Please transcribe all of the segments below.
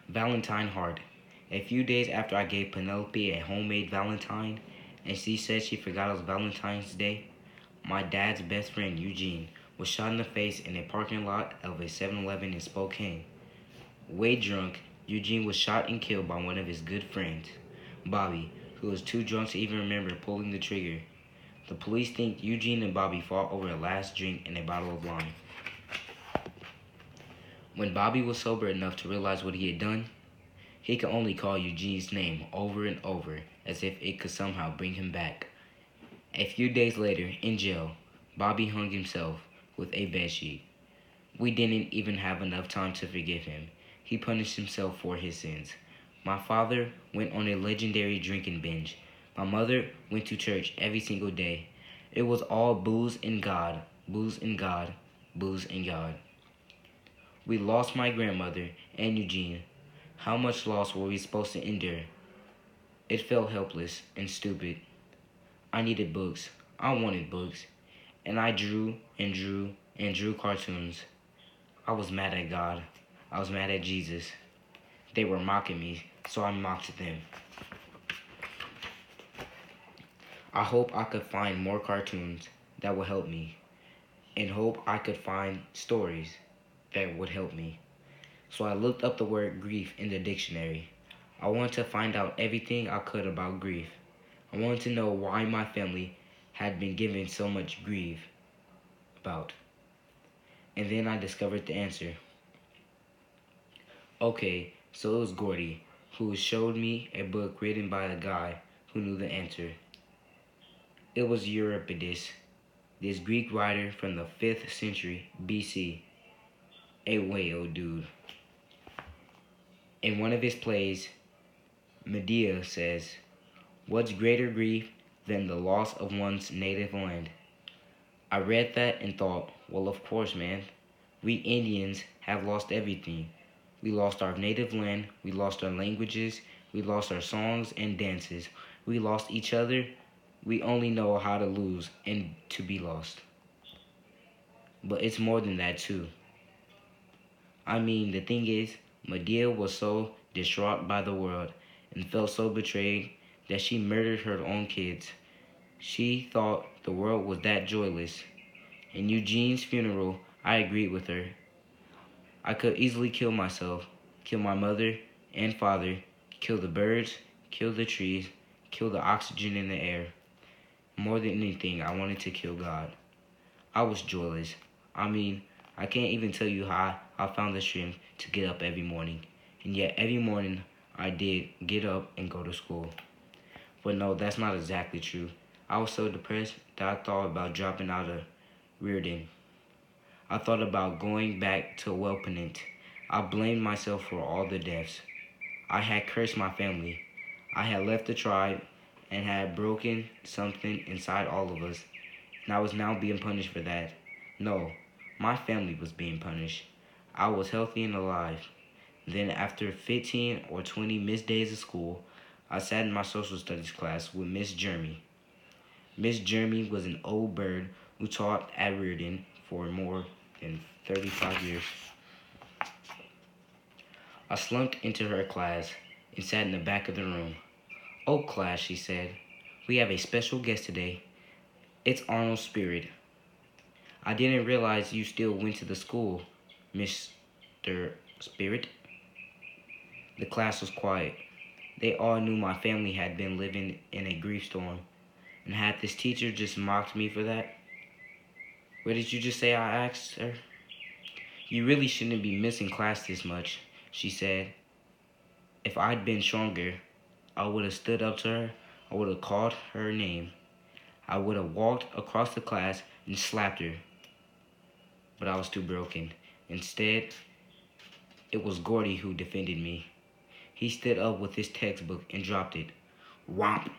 Valentine heart. A few days after I gave Penelope a homemade Valentine, and she said she forgot it was Valentine's Day, my dad's best friend, Eugene, was shot in the face in a parking lot of a 7-Eleven in Spokane. Way drunk, Eugene was shot and killed by one of his good friends, Bobby, who was too drunk to even remember pulling the trigger. The police think Eugene and Bobby fought over a last drink and a bottle of wine. When Bobby was sober enough to realize what he had done, he could only call Eugene's name over and over as if it could somehow bring him back. A few days later, in jail, Bobby hung himself with a bedsheet. We didn't even have enough time to forgive him. He punished himself for his sins. My father went on a legendary drinking binge. My mother went to church every single day. It was all booze and God, booze and God, booze and God. We lost my grandmother and Eugene. How much loss were we supposed to endure? It felt helpless and stupid. I needed books. I wanted books. And I drew and drew and drew cartoons. I was mad at God. I was mad at Jesus. They were mocking me, so I mocked them. I hope I could find more cartoons that would help me, and hope I could find stories that would help me. So I looked up the word grief in the dictionary. I wanted to find out everything I could about grief. I wanted to know why my family had been given so much grief about. And then I discovered the answer. Okay, so it was Gordy, who showed me a book written by a guy who knew the answer. It was Euripides, this Greek writer from the 5th century BC. A whale dude. In one of his plays, Medea says, "What's greater grief than the loss of one's native land?" I read that and thought, well, of course, man. We Indians have lost everything. We lost our native land, we lost our languages, we lost our songs and dances. We lost each other. We only know how to lose and to be lost. But it's more than that, too. I mean, the thing is, Medea was so distraught by the world and felt so betrayed that she murdered her own kids. She thought the world was that joyless. In Eugene's funeral, I agreed with her. I could easily kill myself, kill my mother and father, kill the birds, kill the trees, kill the oxygen in the air. More than anything, I wanted to kill God. I was joyless. I mean, I can't even tell you how I found the strength to get up every morning. And yet every morning I did get up and go to school. But no, that's not exactly true. I was so depressed that I thought about dropping out of Reardon. I thought about going back to Welpenant. I blamed myself for all the deaths. I had cursed my family. I had left the tribe and had broken something inside all of us. And I was now being punished for that. No, my family was being punished. I was healthy and alive. Then after 15 or 20 missed days of school, I sat in my social studies class with Miss Jeremy. Miss Jeremy was an old bird who taught at Reardon for more than 35 years. I slumped into her class and sat in the back of the room. "Oh, class," she said, "we have a special guest today. It's Arnold Spirit. I didn't realize you still went to the school, Mr. Spirit." The class was quiet. They all knew my family had been living in a grief storm. And had this teacher just mocked me for that? "What did you just say?" I asked her. "You really shouldn't be missing class this much," she said. If I'd been stronger, I would have stood up to her. I would have called her name. I would have walked across the class and slapped her. But I was too broken. Instead, it was Gordy who defended me. He stood up with his textbook and dropped it. Whomp!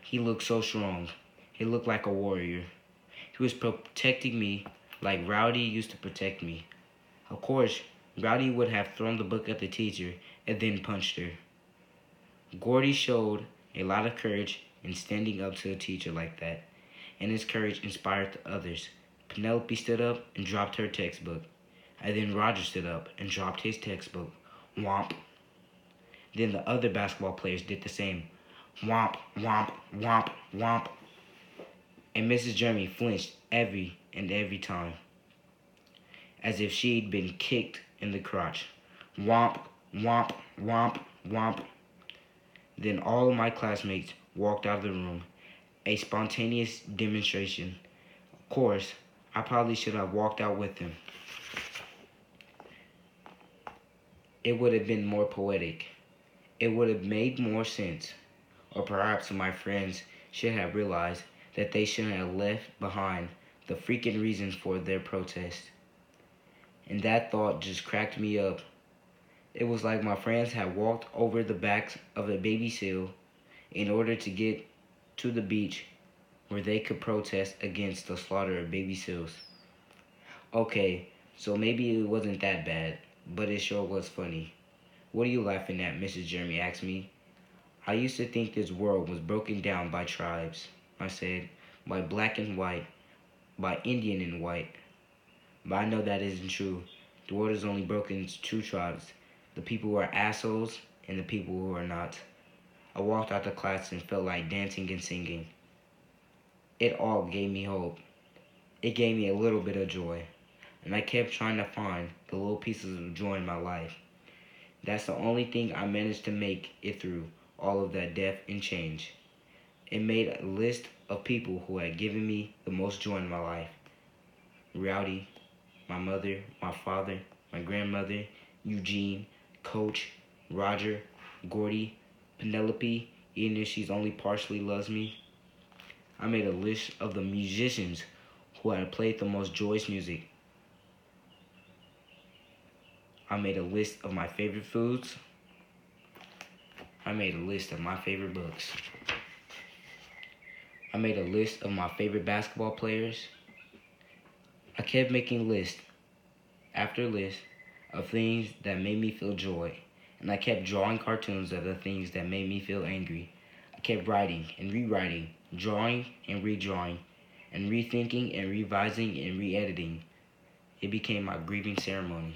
He looked so strong. He looked like a warrior. He was protecting me like Rowdy used to protect me. Of course, Rowdy would have thrown the book at the teacher and then punched her. Gordy showed a lot of courage in standing up to a teacher like that, and his courage inspired others. Penelope stood up and dropped her textbook. And then Roger stood up and dropped his textbook. Womp. Then the other basketball players did the same. Womp, womp, womp, womp. And Mrs. Jeremy flinched every time, as if she'd been kicked in the crotch. Womp, womp, womp, womp. Then all of my classmates walked out of the room. A spontaneous demonstration. Of course, I probably should have walked out with them. It would have been more poetic. It would have made more sense. Or perhaps my friends should have realized that they shouldn't have left behind the freaking reasons for their protest. And that thought just cracked me up. It was like my friends had walked over the backs of a baby seal in order to get to the beach where they could protest against the slaughter of baby seals. Okay, so maybe it wasn't that bad, but it sure was funny. What are you laughing at? Mrs. Jeremy asked me. I used to think this world was broken down by tribes, I said, by black and white, by Indian and white. But I know that isn't true. The world is only broken into two tribes, the people who are assholes and the people who are not. I walked out the class and felt like dancing and singing. It all gave me hope. It gave me a little bit of joy. And I kept trying to find the little pieces of joy in my life. That's the only thing I managed to make it through all of that death and change. It made a list of people who had given me the most joy in my life. Rowdy, my mother, my father, my grandmother, Eugene, Coach, Roger, Gordy, Penelope, even if she's only partially loves me. I made a list of the musicians who had played the most joyous music. I made a list of my favorite foods. I made a list of my favorite books. I made a list of my favorite basketball players. I kept making list after list of things that made me feel joy. And I kept drawing cartoons of the things that made me feel angry. I kept writing and rewriting, drawing and redrawing, and rethinking and revising and re-editing. It became my grieving ceremony.